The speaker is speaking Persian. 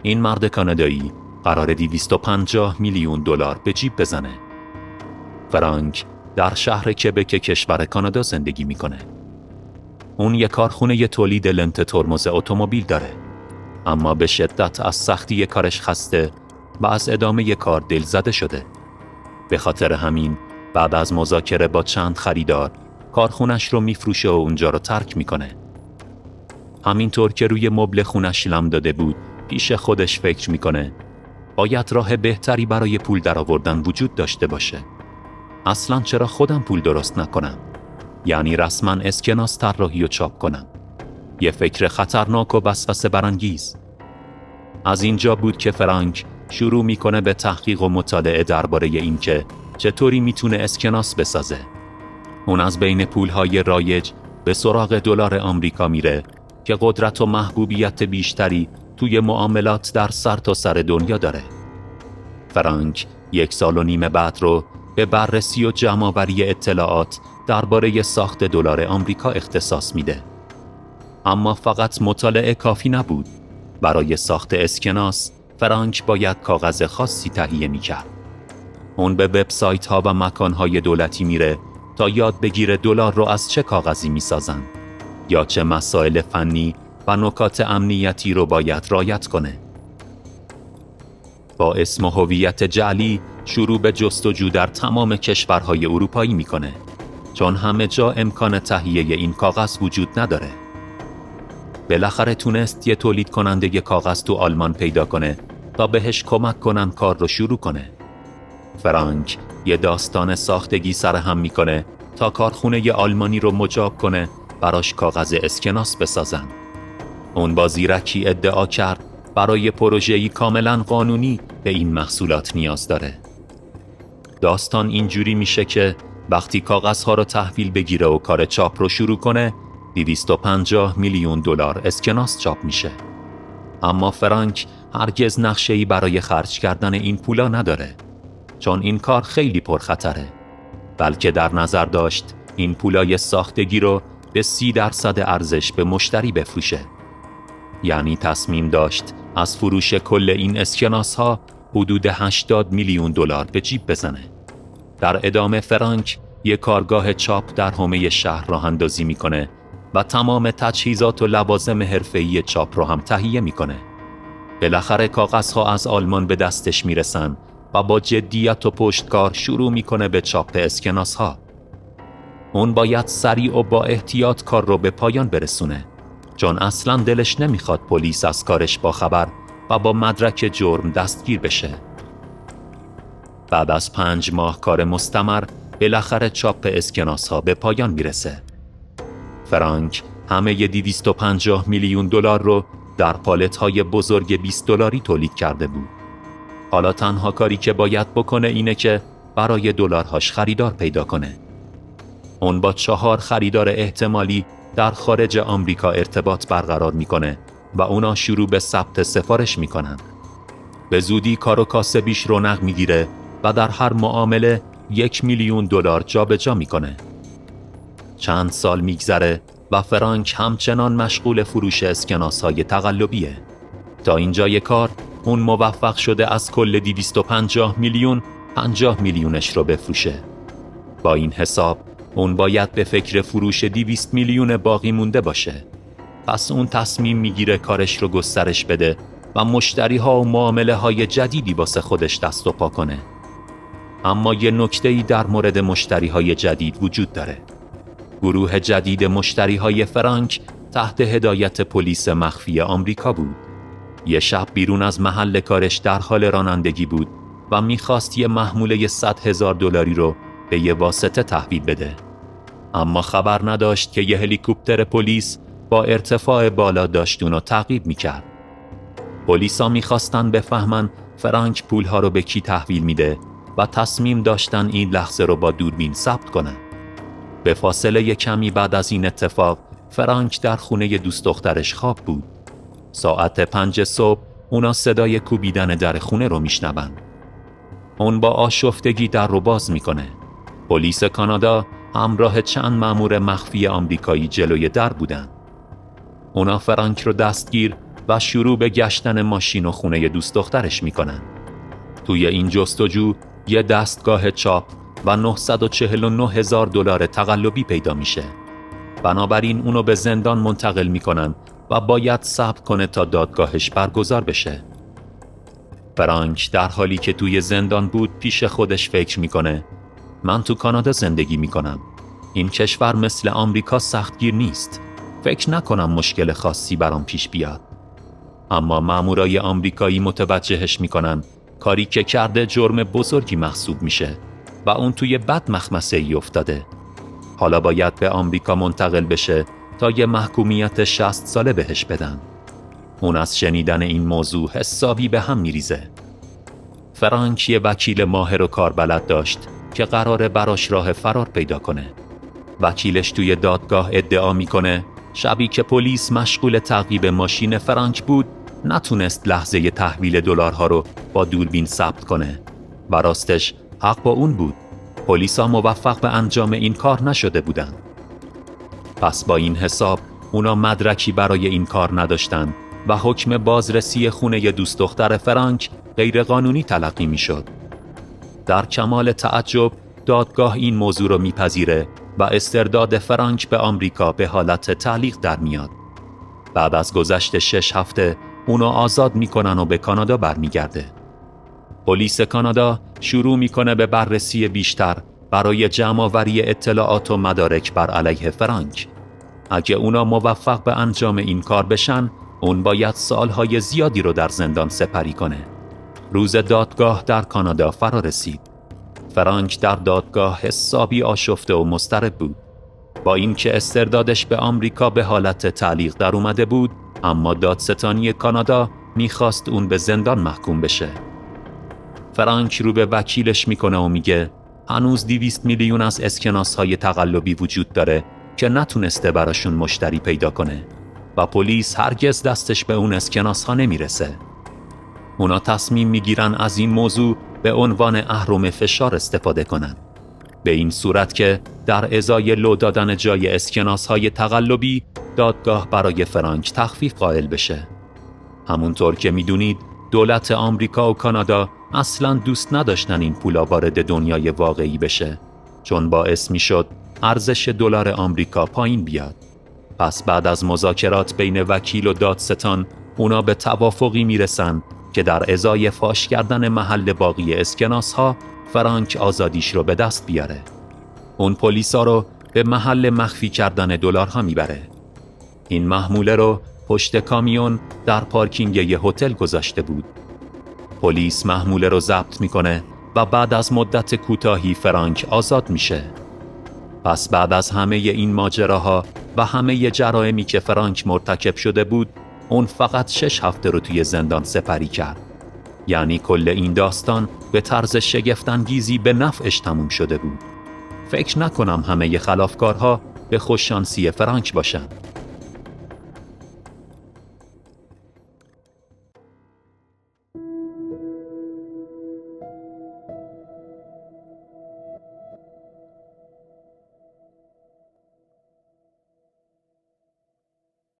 این مرد کانادایی قرار 250 میلیون دلار به جیب بزنه. فرانک در شهر کبک کشور کانادا زندگی میکنه. اون یک کارخونه تولید لنت ترمز اتومبیل داره، اما به شدت از سختی کارش خسته و از ادامه کار دلزده شده. به خاطر همین بعد از مذاکره با چند خریدار کارخونش رو میفروشه و اونجا رو ترک میکنه. همینطور که روی مبل خونش لم داده بود، پیش خودش فکر میکنه باید راه بهتری برای پول درآوردن وجود داشته باشه. اصلاً چرا خودم پول درست نکنم؟ یعنی رسما اسکناس طراحی و چاپ کنم. یه فکر خطرناک و وسوسه برانگیز. از اینجا بود که فرانک شروع میکنه به تحقیق و مطالعه درباره این که چطوری میتونه اسکناس بسازه. اون از بین پولهای رایج به سراغ دلار آمریکا میره که قدرت و محبوبیت بیشتری توی معاملات در سرتاسر دنیا داره. فرانک 1.5 سال بعد رو به بررسی و جمع‌آوری اطلاعات درباره ساخت دلار آمریکا اختصاص میده. اما فقط مطالعه کافی نبود. برای ساخت اسکناس فرانک باید کاغذ خاصی تهیه میکرد. اون به وبسایت ها و مکان های دولتی میره تا یاد بگیره دلار رو از چه کاغذی میسازن یا چه مسائل فنی و نکات امنیتی رو باید رعایت کنه. با اسم و هویت جعلی شروع به جستجو در تمام کشورهای اروپایی میکنه، چون همه جا امکان تهیه این کاغذ وجود نداره. بالاخره تونست یه تولید کننده کاغذ تو آلمان پیدا کنه تا بهش کمک کنن کار رو شروع کنه. فرانک یه داستان ساختگی سرهم میکنه تا کارخونه آلمانی رو مجاب کنه براش کاغذ اسکناس بسازن. اون با زیرکی ادعا کرد برای پروژه‌ای کاملا قانونی به این محصولات نیاز داره. داستان اینجوری میشه که وقتی کاغذها رو تحویل بگیره و کار چاپ رو شروع کنه 250 میلیون دلار اسکناس چاپ میشه. اما فرانک هرگز نقشه‌ای برای خرج کردن این پولا نداره، چون این کار خیلی پرخطره. بلکه در نظر داشت این پولای ساختگی رو به 30% ارزش به مشتری بفروشه. یعنی تصمیم داشت از فروش کل این اسکناس ها حدود 80 میلیون دلار به جیب بزنه. در ادامه فرانک یک کارگاه چاپ در حومه شهر راه اندازی میکنه و تمام تجهیزات و لوازم حرفه‌ای چاپ رو هم تهیه میکنه. بالاخره کاغذها از آلمان به دستش میرسن و با جدیت و پشتکار شروع میکنه به چاپ اسکناس ها. اون باید سریع و با احتیاط کار رو به پایان برسونه، چون اصلاً دلش نمیخواد پلیس از کارش با خبر و با مدرک جرم دستگیر بشه. بعد از 5 ماه کار مستمر بالاخره چاپ اسکناس ها به پایان میرسه. فرانک همه 250 میلیون دلار رو در پالت های بزرگ 20 دلاری تولید کرده بود. حالا تنها کاری که باید بکنه اینه که برای دلارهاش خریدار پیدا کنه. اون با 4 خریدار احتمالی در خارج آمریکا ارتباط برقرار میکنه و اونا شروع به ثبت سفارش میکنن. به زودی کار و کاسبیش رونق میگیره و در هر معامله 1 میلیون دلار جابجا میکنه. چند سال میگذره و فرانک همچنان مشغول فروش اسکناس‌های تقلبیه. تا اینجای کار اون موفق شده از کل 250 میلیون 50 میلیونش رو بفروشه. با این حساب اون باید به فکر فروش 200 میلیون باقی مونده باشه. پس اون تصمیم میگیره کارش رو گسترش بده و مشتری ها و معامله های جدیدی واسه خودش دست و پا کنه. اما یه نکته‌ای در مورد مشتری های جدید وجود داره. گروه جدید مشتری های فرانک تحت هدایت پلیس مخفی آمریکا بود. یه شب بیرون از محل کارش در حال رانندگی بود و میخواست یه محموله 100,000 دلاری رو به یه واسطه تحویل بده. اما خبر نداشت که یه هلیکوپتر پلیس با ارتفاع بالا داشت اونو تعقیب میکرد. پلیسا میخواستن بفهمن فرانک پولها رو به کی تحویل میده و تصمیم داشتن این لحظه رو با دوربین ثبت کنن. به فاصله کمی بعد از این اتفاق فرانک در خونه دوست دخترش خواب بود. ساعت 5 صبح اونا صدای کوبیدن در خونه رو میشنون. اون با آشفتگی در رو باز میکنه. پلیس کانادا همراه چند مأمور مخفی آمریکایی جلوی در بودن. اونا فرانک رو دستگیر و شروع به گشتن ماشین و خونه دوست دخترش میکنن. توی این جستجو یه دستگاه چاپ و $949,000 تقلبی پیدا میشه. بنابراین اونو به زندان منتقل میکنن و باید صبر کنه تا دادگاهش برگزار بشه. فرانک در حالی که توی زندان بود پیش خودش فکر میکنه من تو کانادا زندگی میکنم. این کشور مثل آمریکا سختگیر نیست. فکر نکنم مشکل خاصی برام پیش بیاد. اما مامورای آمریکایی متوجهش میکنن کاری که کرده جرم بزرگی محسوب میشه و اون توی بد مخمسه‌ای افتاده. حالا باید به آمریکا منتقل بشه تا یه محکومیت 60 ساله بهش بدن. اون از شنیدن این موضوع حسابی به هم میریزه. فرانک یه وکیل ماهر و کاربلد داشت که قراره براش راه فرار پیدا کنه. وکیلش توی دادگاه ادعا میکنه شبی که پلیس مشغول تعقیب ماشین فرانک بود نتونست لحظه تحویل دلارها رو با دوربین ثبت کنه و راستش حق با اون بود. پلیسا موفق به انجام این کار نشده بودن. پس با این حساب اونا مدرکی برای این کار نداشتن و حکم بازرسی خونه دوست دختر فرانک غیرقانونی تلقی میشد. در کمال تعجب دادگاه این موضوع رو میپذیره و استرداد فرانک به آمریکا به حالت تعلیق در میاد. بعد از گذشت 6 هفته اونو آزاد میکنن و به کانادا برمیگرده. پلیس کانادا شروع میکنه به بررسی بیشتر برای جمع‌آوری اطلاعات و مدارک بر علیه فرانک. اگه اونا موفق به انجام این کار بشن، اون باید سالهای زیادی رو در زندان سپری کنه. روز دادگاه در کانادا فرا رسید. فرانک در دادگاه حسابی آشفته و مضطرب بود. با اینکه استردادش به آمریکا به حالت تعلیق در اومده بود، اما دادستانی کانادا میخواست اون به زندان محکوم بشه. فرانک رو به وکیلش میکنه و میگه هنوز 200 میلیون از اسکناس‌های تقلبی وجود داره که نتونسته براشون مشتری پیدا کنه و پلیس هرگز دستش به اون اسکناس‌ها نمیرسه. اونا تصمیم میگیرن از این موضوع به عنوان اهرم فشار استفاده کنن. به این صورت که در ازای لو دادن جای اسکناس‌های تقلبی دادگاه برای فرانک تخفیف قائل بشه. همونطور که میدونید دولت آمریکا و کانادا اصلاً دوست نداشتن این پولا وارد دنیای واقعی بشه، چون باعث میشد ارزش دلار آمریکا پایین بیاد. پس بعد از مذاکرات بین وکیل و دادستان اونا به توافقی میرسن که در ازای فاش کردن محل باقی اسکناس‌ها فرانک آزادیش رو به دست بیاره. اون پلیسا رو به محل مخفی کردن دلارها میبره. این محموله رو پشت کامیون در پارکینگ یه هتل گذاشته بود. پلیس محموله رو ضبط میکنه و بعد از مدت کوتاهی فرانک آزاد میشه. پس بعد از همه این ماجراها و همه جرائمی که فرانک مرتکب شده بود، اون فقط 6 هفته رو توی زندان سپری کرد. یعنی کل این داستان به طرز شگفت‌انگیزی به نفعش تموم شده بود. فکر نکنم همه خلافکارها به خوششانسی فرانک باشن.